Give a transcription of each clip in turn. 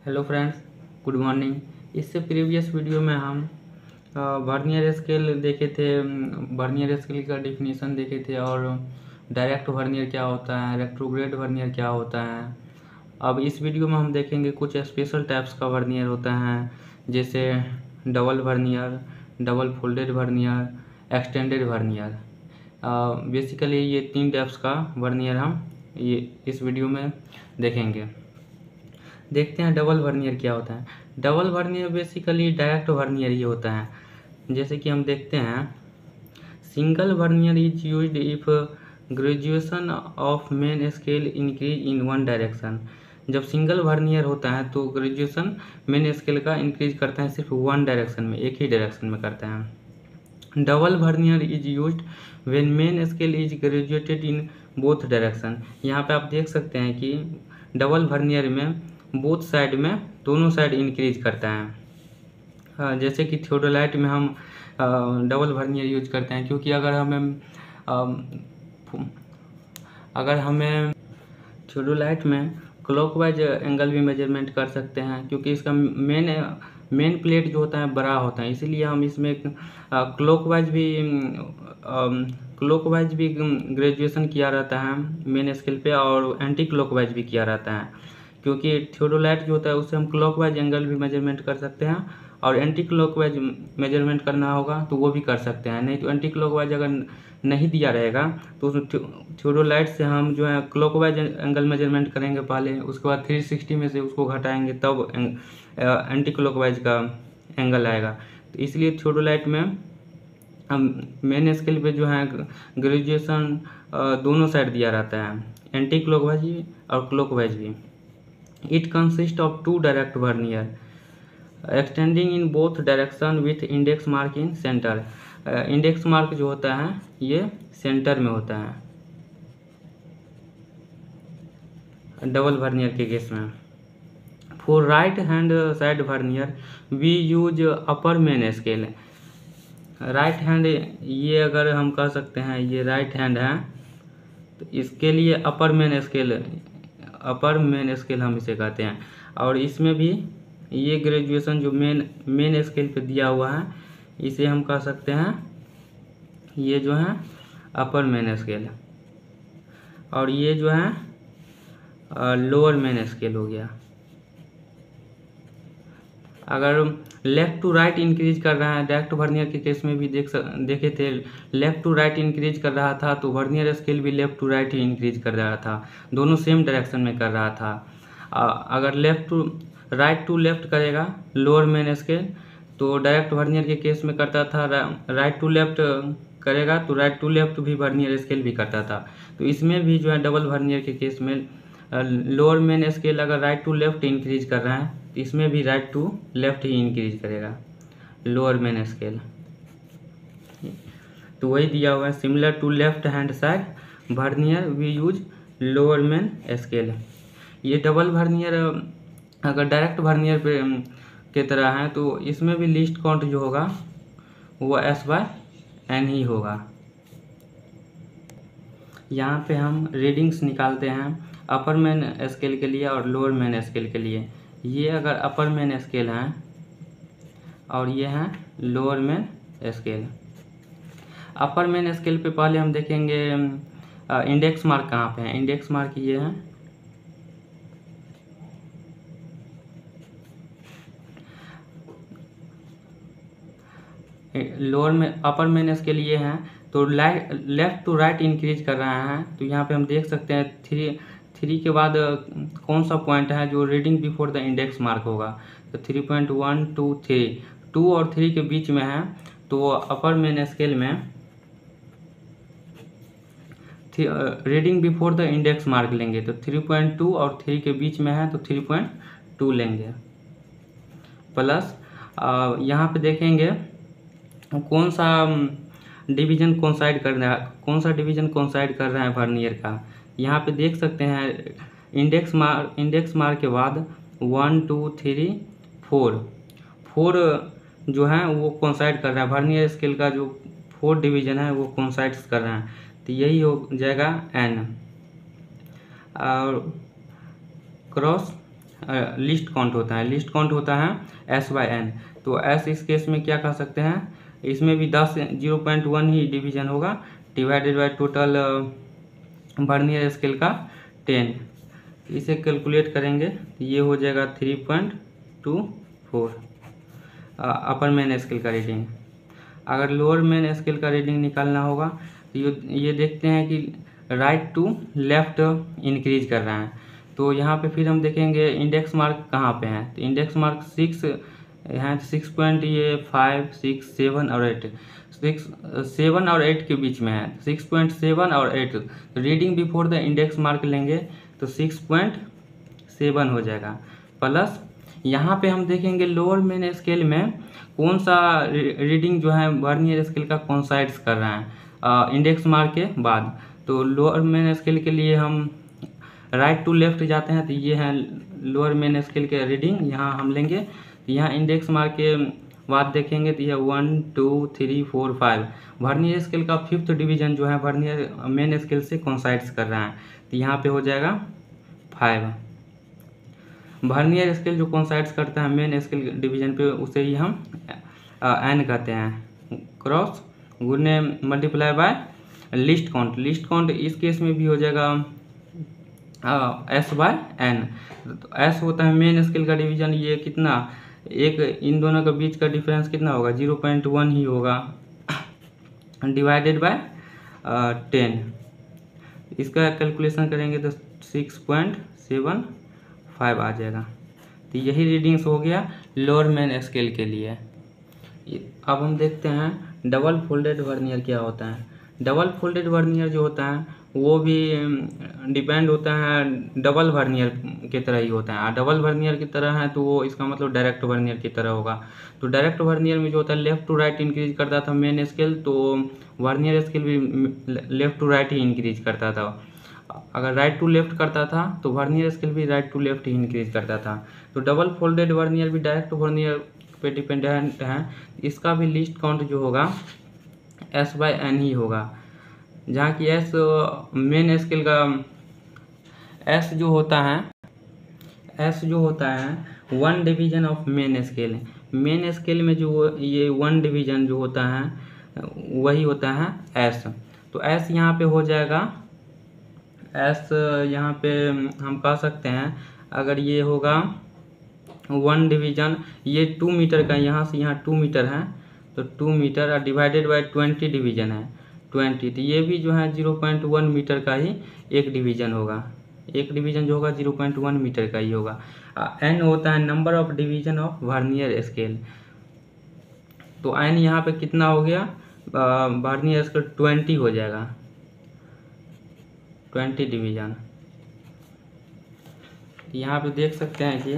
Hello friends, good morning. इससे previous video में हम वर्नियर स्केल देखे थे। वर्नियर स्केल का डिफिनीशन देखे थे और डायरेक्ट वर्नियर क्या होता है, रेट्रोग्रेड वर्नियर क्या होता है। अब इस वीडियो में हम देखेंगे कुछ स्पेशल टाइप्स का वर्नियर होता है, जैसे double vernier, double folded vernier, extended vernier. Basically ये 3 टाइप्स का वर्नियर हम ये इस वीडियो में देखेंगे। देखते हैं डबल वर्नियर क्या होता है। Double vernier basically direct vernier ही होता है। जैसे कि हम देखते हैं, single vernier is used if graduation of main scale increase in one direction. जब सिंगल वर्नियर होता है तो ग्रेजुएशन मेन स्केल का इंक्रीज करता है सिर्फ वन डायरेक्शन में, एक ही डायरेक्शन में करता है। Double vernier is used when main scale is graduated in both direction. यहाँ पे आप देख सकते हैं कि डबल वर्नियर में बोथ साइड में, दोनों साइड इंक्रीज करता है। जैसे कि थियोडोलाइट में हम डबल वर्नियर यूज करते हैं, क्योंकि अगर हमें थियोडोलाइट में क्लॉकवाइज एंगल भी मेजरमेंट कर सकते हैं, क्योंकि इसका मेन प्लेट जो होता है बड़ा होता है, इसीलिए हम इसमें क्लॉकवाइज भी ग्रेजुएशन किया रहता है मेन स्केल पे, और एंटी क्लॉकवाइज भी किया रहता है। क्योंकि थियोडोलाइट जो होता है उससे हम क्लॉकवाइज एंगल भी मेजरमेंट कर सकते हैं, और एंटी क्लॉकवाइज मेजरमेंट करना होगा तो वो भी कर सकते हैं। नहीं तो एंटी क्लॉकवाइज अगर नहीं दिया रहेगा तो उस थियोडोलाइट से हम जो है क्लॉकवाइज एंगल मेजरमेंट करेंगे पहले, उसके बाद 360 में से उसको घटाएंगे, तब एंटी क्लॉकवाइज का एंगल आएगा। तो इसलिए थियोडोलाइट में हम मेन स्केल पे जो है ग्रेजुएशन दोनों साइड दिया रहता है, एंटी क्लॉकवाइज भी और क्लॉकवाइज भी। It consists of two direct vernier extending in both direction with index mark in center। Index mark जो होता है ये सेंटर में होता है डबल वर्नियर के केस में। For right hand side vernier we use upper main scale. Right hand, ये अगर हम कह सकते हैं ये राइट हैंड है, तो इसके लिए अपर मेन स्केल हम इसे कहते हैं। और इसमें भी ये ग्रेजुएशन जो मेन स्केल पे दिया हुआ है, इसे हम कह सकते हैं ये जो है अपर मेन स्केल, और ये जो है लोअर मेन स्केल हो गया। अगर लेफ्ट टू राइट इंक्रीज कर रहा है, डायरेक्ट वर्नियर के केस में भी देखे थे, लेफ्ट टू राइट इंक्रीज कर रहा था तो वर्नियर स्केल भी लेफ्ट टू राइट ही इंक्रीज कर रहा था, दोनों सेम डायरेक्शन में कर रहा था। अगर राइट टू लेफ्ट करेगा लोअर मेन स्केल तो डायरेक्ट वर्नियर के केस में करता था, राइट टू लेफ्ट करेगा तो राइट टू लेफ्ट भी वर्नियर स्केल भी करता था। तो इसमें भी जो है डबल वर्नियर के केस में लोअर मेन स्केल अगर राइट टू लेफ्ट इंक्रीज कर रहा है तो इसमें भी राइट टू लेफ्ट ही इंक्रीज करेगा लोअर मेन स्केल। तो वही दिया हुआ है, similar to left hand side vernier we use lower main scale. ये डबल वर्नियर अगर डायरेक्ट वर्नियर पे के तरह है तो इसमें भी लीस्ट काउंट जो होगा वो S/N ही होगा। यहाँ पे हम रीडिंग्स निकालते हैं अपर मेन स्केल के लिए और लोअर मेन स्केल के लिए। ये अगर अपर मेन स्केल है और ये है लोअर मेन स्केल। अपर मेन स्केल पे पहले हम देखेंगे इंडेक्स मार्क कहाँ पे है। इंडेक्स मार्क ये है, लोअर में अपर मेन स्केल ये है, तो लेफ्ट टू राइट इंक्रीज कर रहा है। तो यहाँ पे हम देख सकते हैं थ्री के बाद कौन सा पॉइंट है जो reading before the index mark होगा, तो 3.1 2 3, 2 और 3 के बीच में है। तो अपर मेन स्केल में reading before the index mark लेंगे, तो 3.2 और 3 के बीच में है तो 3.2 लेंगे। प्लस यहाँ पे देखेंगे कौन सा डिवीजन कोइंसाइड कर रहा है, कौन सा डिवीजन कोइंसाइड कर रहा है वर्नियर का। यहाँ पे देख सकते हैं इंडेक्स मार्क के बाद 1 2 3 4 जो है वो कोइंसाइड कर रहा है। वर्नियर स्केल का जो 4 डिवीजन है वो कोइंसाइड कर रहा है, तो यही हो जाएगा N। और क्रॉस लीस्ट काउंट होता है, लीस्ट काउंट होता है S/N। तो S इस केस में क्या कह सकते हैं, इसमें भी 10 0.1 ही डिवीजन होगा divided by total vernier scale का 10। इसे कैलकुलेट करेंगे तो ये हो जाएगा 3.24 अपर मेन स्केल का रीडिंग। अगर लोअर मेन स्केल का रीडिंग निकालना होगा तो ये देखते हैं कि राइट टू लेफ्ट इंक्रीज कर रहा है। तो यहाँ पे फिर हम देखेंगे इंडेक्स मार्क कहाँ पे है, तो इंडेक्स मार्क 6 है, 6.5 6 7 और 8, 7 और 8 के बीच में है, 6.7 और 8। तो reading before the index mark लेंगे तो 6.7 हो जाएगा। प्लस यहाँ पे हम देखेंगे लोअर मेन स्केल में कौन सा रीडिंग जो है वर्नियर स्केल का कोइंसाइड्स कर रहा है इंडेक्स मार्क के बाद। तो लोअर मेन स्केल के लिए हम राइट टू लेफ्ट जाते हैं, तो ये है लोअर मेन स्केल के रीडिंग यहाँ हम लेंगे। तो यहाँ इंडेक्स मार्क के बाद देखेंगे तो यह 1 2 3 4 5 वर्नियर स्केल का 5th डिवीजन जो है वर्नियर मेन स्केल से कोइंसाइड्स कर रहा है, तो यहाँ पे हो जाएगा 5। वर्नियर स्केल जो कोइंसाइड्स करता है मेन स्केल डिवीजन पे उसे ही हम एन कहते हैं, क्रॉस गुने multiply by list count. List count इस केस में भी हो जाएगा S/N। तो S होता है मेन स्केल का डिवीजन, ये कितना एक इन दोनों के बीच का डिफरेंस कितना होगा 0.1 ही होगा डिवाइडेड बाय 10। इसका कैलकुलेशन करेंगे तो 6.75 आ जाएगा। तो यही रीडिंग्स हो गया लोअर मेन स्केल के लिए। अब हम देखते हैं डबल फोल्डेड वर्नियर क्या होता है। डबल फोल्डेड वर्नियर जो होता है वो भी डिपेंड होता है डबल वर्नियर की तरह ही होता है। डबल वर्नियर की तरह है तो वो इसका मतलब डायरेक्ट वर्नियर की तरह होगा। तो डायरेक्ट वर्नियर में जो होता है लेफ्ट टू राइट इंक्रीज करता था मेन स्केल, तो वर्नियर स्केल भी लेफ्ट टू राइट ही इंक्रीज करता था। अगर राइट टू लेफ्ट करता था तो वर्नियर स्केल भी राइट टू लेफ्ट ही इंक्रीज करता था। तो डबल फोल्डेड वर्नियर भी डायरेक्ट वर्नियर पे डिपेंडेंट है। इसका भी लिस्ट काउंट जो होगा S/N ही होगा, जहाँ की S मेन स्केल का S जो होता है 1 division of main scale. Main scale में जो ये 1 डिवीजन जो होता है वही होता है S। तो S यहाँ पे हो जाएगा, S यहाँ पे हम कह सकते हैं अगर ये होगा 1 डिवीजन, ये 2 मीटर का यहाँ से यहाँ 2 मीटर है, तो 2 मीटर और डिवाइडेड बाय 20 डिवीजन है 20, तो ये भी जो है 0.1 मीटर का ही एक डिवीजन होगा। एक डिवीजन जो होगा 0.1 मीटर का ही होगा। N होता है number of division of vernier scale. तो N यहाँ पे कितना हो गया, वर्नियर स्केल 20 हो जाएगा, 20 डिवीजन। यहाँ पे देख सकते हैं कि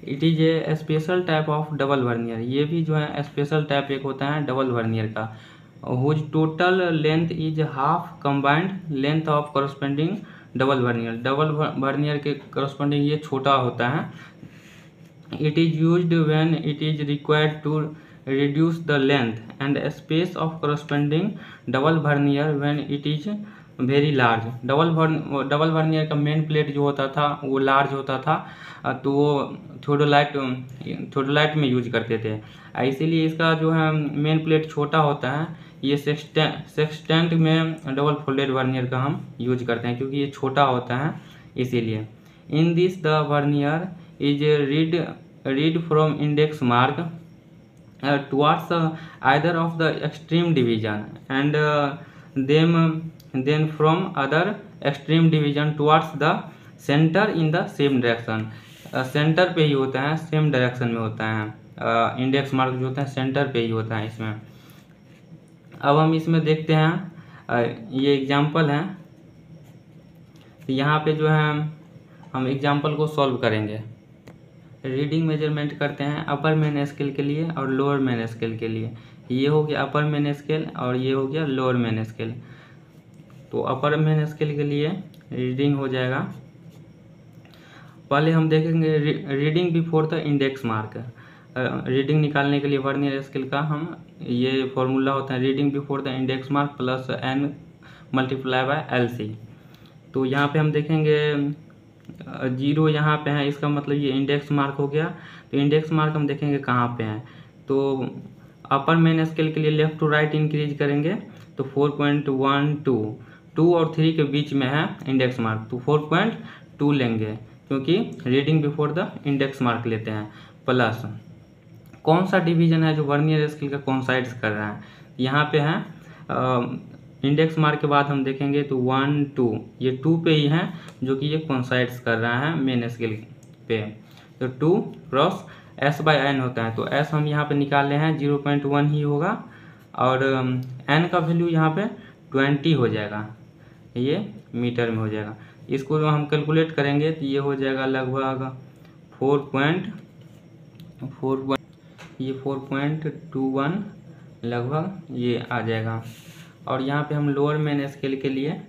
it is a special type of double vernier. ये भी जो है स्पेशल टाइप एक होता है डबल वर्नियर का, whose total length is half combined length of corresponding double vernier. Double vernier के करस्पेंडिंग ये छोटा होता है। It is used when it is required to reduce the length and space of corresponding double vernier when it is very large. Double vernier का main plate जो होता था वो लार्ज होता था, तो वो थोडोलाइट में यूज करते थे। इसीलिए इसका जो है मेन प्लेट छोटा होता है। ये सेक्सटेंट में डबल फोल्डेड वर्नियर का हम यूज करते हैं क्योंकि ये छोटा होता है इसीलिए। In this the vernier is read from index mark towards either of the extreme division and then from other extreme division towards the center in the same direction। Centre पे ही होता है, सेम डायरेक्शन में होता है। Index mark जो होता है centre पे ही होता है इसमें। अब हम इसमें देखते हैं ये एग्जाम्पल है, तो यहाँ पे जो है हम एग्जाम्पल को सॉल्व करेंगे। रीडिंग मेजरमेंट करते हैं अपर मेन स्केल के लिए और लोअर मेन स्केल के लिए। ये हो गया अपर मेन स्केल और ये हो गया लोअर मेन स्केल। तो अपर मेन स्केल के लिए रीडिंग हो जाएगा, पहले हम देखेंगे reading before the index mark. Reading निकालने के लिए वर्नियर स्केल का हम ये फॉर्मूला होता है reading before the index mark plus N multiply by LC। तो यहाँ पे हम देखेंगे जीरो यहाँ पे है, इसका मतलब ये इंडेक्स मार्क हो गया। तो इंडेक्स मार्क हम देखेंगे कहाँ पे है, तो अपर मेन स्केल के लिए लेफ्ट टू राइट इंक्रीज करेंगे तो 4.12, 2 और 3 के बीच में है इंडेक्स मार्क, तो 4.2 लेंगे क्योंकि reading before the index mark लेते हैं। प्लस कौन सा डिवीजन है जो वर्नियर स्केल का कोइंसाइड्स कर रहा है, यहाँ पे है इंडेक्स मार्क के बाद हम देखेंगे तो 1 2, ये 2 पे ही है जो कि ये कोइंसाइड्स कर रहा है मेन स्केल पे। तो 2 क्रॉस S/n होता है, तो S हम यहाँ पे निकाल रहे हैं 0.1 ही होगा और n का वैल्यू यहाँ पे 20 हो जाएगा, ये मीटर में हो जाएगा। इसको जो हम कैलकुलेट करेंगे तो ये हो जाएगा लगभग 4.21 लगभग ये आ जाएगा। और यहाँ पे हम लोअर मेन स्केल के लिए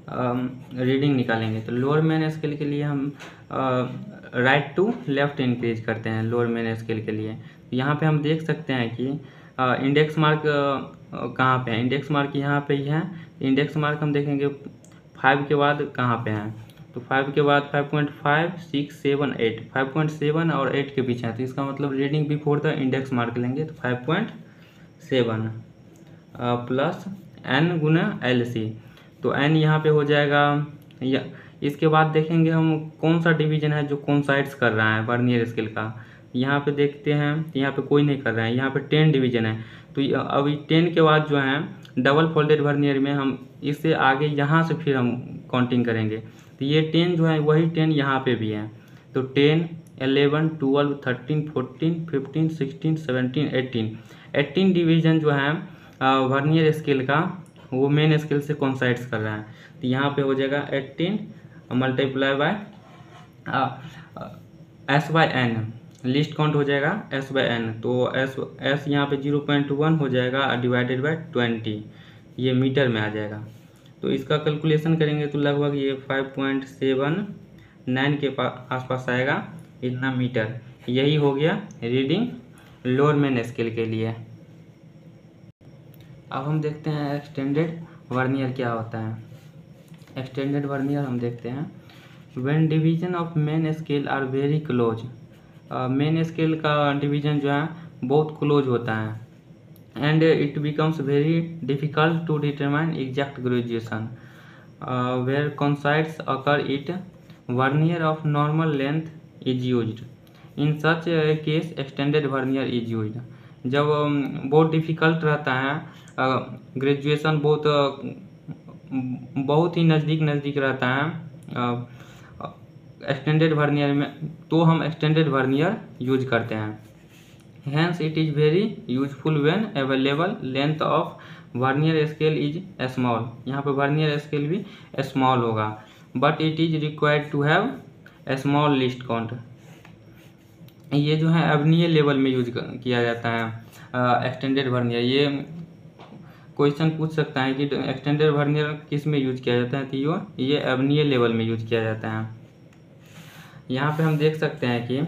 रीडिंग निकालेंगे, तो लोअर मेन स्केल के लिए हम राइट टू लेफ्ट इंक्रीज करते हैं लोअर मेन स्केल के लिए। तो यहाँ पे हम देख सकते हैं कि इंडेक्स मार्क कहाँ पे है, इंडेक्स मार्क यहाँ पे ही है। इंडेक्स मार्क हम देखेंगे 5 के बाद कहाँ पे है, तो 5 के बाद 5.5 6 7 8, 5.7 और 8 के बीच है, तो इसका मतलब reading before the index mark लेंगे तो 5.7 प्लस n गुना LC, तो n यहाँ पे हो जाएगा या इसके बाद देखेंगे हम कौन सा डिवीजन है जो कोइंसाइड्स कर रहा है वर्नियर स्केल का। यहाँ पे देखते हैं, यहाँ पे कोई नहीं कर रहा है, यहाँ पे 10 डिवीजन है। तो अभी 10 के बाद जो है डबल फोल्डेड वर्नियर में हम इससे आगे यहाँ से फिर हम काउंटिंग करेंगे, तो ये 10 जो है वही 10 यहाँ पे भी है, तो 10 11 12 13 14 15 16 17 18 डिवीजन जो है वर्नियर स्केल का वो मेन स्केल से कोइंसाइड्स कर रहा है। तो यहाँ पे हो जाएगा 18 multiply by S/n, list count हो जाएगा S/n, तो S यहाँ पे 0.1 हो जाएगा डिवाइडेड बाय 20, ये मीटर में आ जाएगा। तो इसका कैलकुलेशन करेंगे तो लगभग ये 5.79 के आसपास आएगा, इतना मीटर। यही हो गया रीडिंग लोअर मेन स्केल के लिए। अब हम देखते हैं एक्सटेंडेड वर्नियर क्या होता है। एक्सटेंडेड वर्नियर हम देखते हैं, when division of main scale are very close, main scale का डिवीजन जो है बहुत क्लोज होता है, and it becomes very difficult to determine exact graduation where coincides occur it vernier of normal length is used, in such case extended vernier is used. जब बहुत difficult रहता है, ग्रेजुएशन बहुत ही नज़दीक रहता है एक्सटेंडेड वर्नियर में, तो हम एक्सटेंडेड वर्नियर यूज करते हैं। Hence it is very useful when available length of vernier scale is small, यहाँ पे वर्नियर स्केल भी स्मॉल होगा, but it is required to have a small least count. ये जो है अवनीय लेवल में यूज किया जाता है एक्सटेंडेड वर्नियर। ये क्वेश्चन पूछ सकता है कि एक्सटेंडेड वर्नियर किस में यूज किया जाता है, तो ये अवनीय लेवल में यूज किया जाता है। यहाँ पे हम देख सकते हैं कि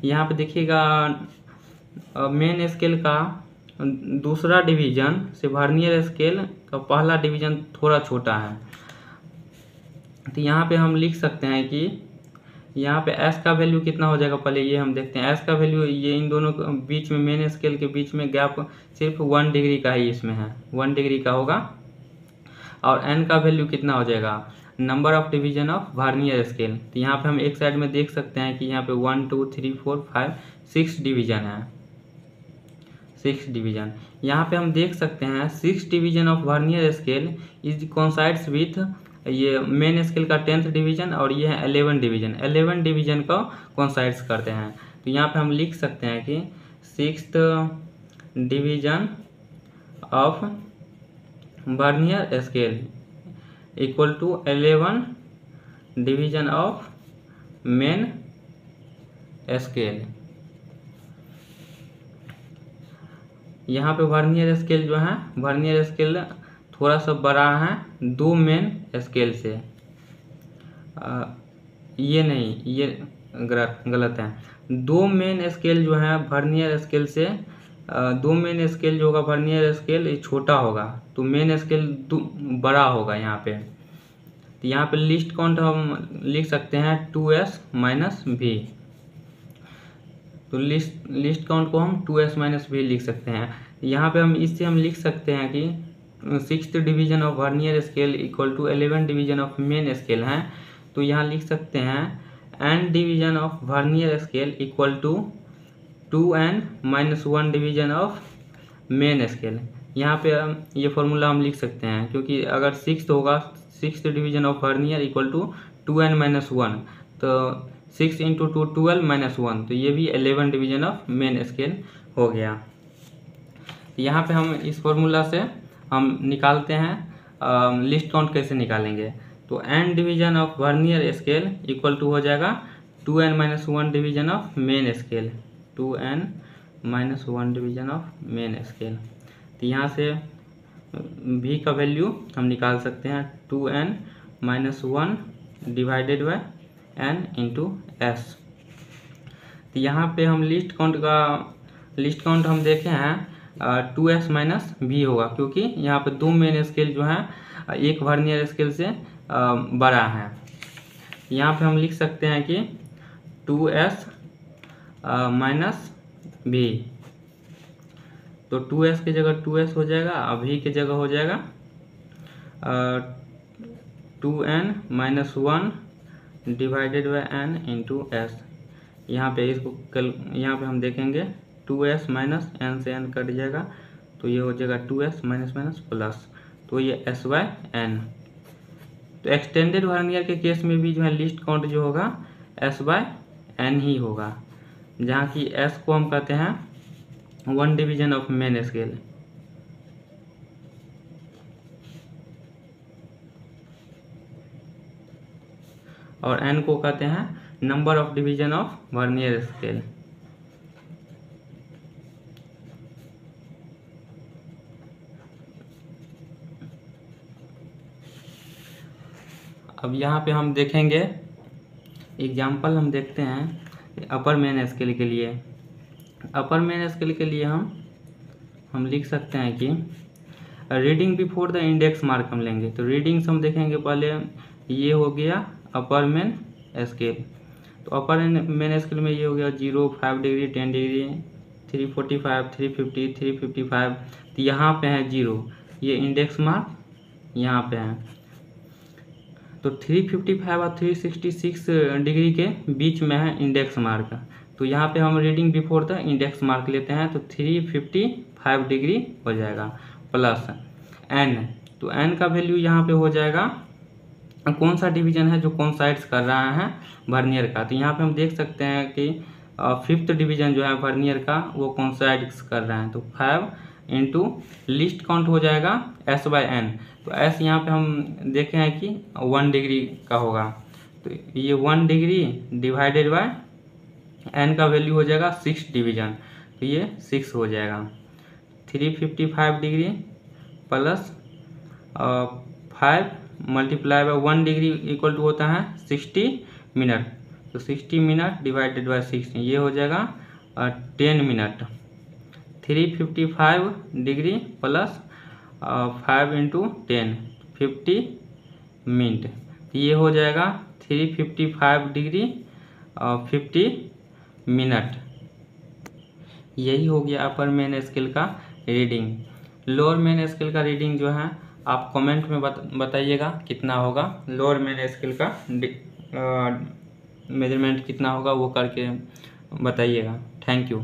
यहाँ पे देखिएगा मेन स्केल का दूसरा डिवीजन से वर्नियर स्केल का पहला डिवीजन थोड़ा छोटा है, तो यहाँ पे हम लिख सकते हैं कि यहाँ पे S का वैल्यू कितना हो जाएगा, पहले ये हम देखते हैं। S का वैल्यू ये इन दोनों के बीच में मेन स्केल के बीच में गैप सिर्फ 1 डिग्री का ही इसमें है, 1 डिग्री का होगा। और N का वैल्यू कितना हो जाएगा, number of division of vernier scale. तो यहाँ पे हम एक साइड में देख सकते हैं कि यहाँ पे 1 2 3 4 5 6 डिवीजन है, 6 डिवीजन। यहाँ पे हम देख सकते हैं 6 division of vernier scale is coincides with ये मेन स्केल का 10th डिवीजन, और ये है 11 डिवीजन। 11 डिवीजन का कोइंसाइड्स करते हैं, तो यहाँ पे हम लिख सकते हैं कि 6th division of vernier scale equal to 11 division of main scale. यहाँ पे वर्नियर स्केल जो है, वर्नियर स्केल थोड़ा सा बड़ा है 2 मेन स्केल से, ये नहीं, ये गलत है। 2 मेन स्केल जो है वर्नियर स्केल से, 2 मेन स्केल जो होगा वर्नियर स्केल ये छोटा होगा, तो मेन स्केल बड़ा होगा यहाँ पे। तो यहाँ पे लिस्ट काउंट हम लिख सकते हैं 2s माइनस v। तो लिस्ट काउंट को हम 2s माइनस v लिख सकते हैं। यहाँ पे हम इससे हम लिख सकते हैं कि 6th division of vernier scale equal to 11 division of main scale हैं। तो यहाँ लिख सकते हैं n division of vernier scale equal to 2n minus 1 division of main scale. यहाँ पे ये फॉर्मूला हम लिख सकते हैं, क्योंकि अगर 6th होगा 6th division of vernier equal to 2n minus 1, तो 6 इंटू 2 12 माइनस 1, तो ये भी 11 डिवीजन ऑफ मेन स्केल हो गया। यहाँ पे हम इस फॉर्मूला से हम निकालते हैं लिस्ट काउंट कैसे निकालेंगे। तो n division of vernier scale equal to हो जाएगा 2n minus 1 division of main scale, 2n minus 1 division of main scale. तो यहाँ से v का वैल्यू हम निकाल सकते हैं 2n minus 1 divided by n into S. तो यहाँ पे हम लिस्ट काउंट हम देखे हैं 2s माइनस v होगा, क्योंकि यहाँ पे दो मेन स्केल जो हैं एक वर्नियर स्केल से बड़ा है। यहाँ पे हम लिख सकते हैं कि 2s माइनस v, तो 2s की जगह 2s हो जाएगा और v की जगह हो जाएगा 2n minus 1 divided by n into S. यहाँ पे यहाँ पे हम देखेंगे 2s माइनस n से n कट जाएगा, तो ये हो जाएगा 2s माइनस माइनस प्लस, तो ये s बाय n। तो एक्सटेंडेड वर्नियर के केस में भी जो है लिस्ट काउंट जो होगा s बाय n ही होगा, जहाँ की s को हम कहते हैं 1 डिवीजन ऑफ मेन स्केल। और n को कहते हैं number of division of vernier scale. अब यहाँ पे हम देखेंगे एग्जाम्पल, हम देखते हैं अपर मेन स्केल के लिए। अपर मेन स्केल के लिए हम लिख सकते हैं कि reading before the index mark हम लेंगे। तो रीडिंग्स हम देखेंगे, पहले ये हो गया अपर मेन स्केल। तो अपर मेन स्केल में ये हो गया 0, 5 डिग्री, 10 डिग्री, 345, 350, 355। तो यहाँ पे है 0, ये इंडेक्स मार्क यहाँ पे है। तो 355 और 366 डिग्री के बीच में है इंडेक्स मार्क। तो यहाँ पे हम reading before the index mark लेते हैं, तो 355 डिग्री हो जाएगा प्लस n। तो n का वैल्यू यहाँ पे हो जाएगा कौन सा डिवीजन है जो कोइंसाइड्स कर रहा है वर्नियर का। तो यहाँ पे हम देख सकते हैं कि 5th डिवीजन जो है वर्नियर का वो कोइंसाइड्स कर रहा है। तो 5 इंटू लिस्ट काउंट हो जाएगा s बाय n। तो s यहाँ पे हम देखे हैं कि 1 डिग्री का होगा, तो ये 1 डिग्री डिवाइडेड बाय n का वैल्यू हो जाएगा 6 डिवीजन, तो ये 6 हो जाएगा। 355 degree plus 5 multiply by 1 degree equal to होता है 60 मिनट। तो 60 मिनट डिवाइडेड बाय 60, ये हो जाएगा 10 minute. 355 degree plus 5 into 10, 50 minute, ये हो जाएगा 355 डिग्री 50 मिनट। यही हो गया अपर मेन स्केल का रीडिंग। लोअर मेन स्केल का रीडिंग जो है आप कमेंट में बताइएगा कितना होगा। लोअर मेन स्केल का मेजरमेंट कितना होगा वो करके बताइएगा। Thank you.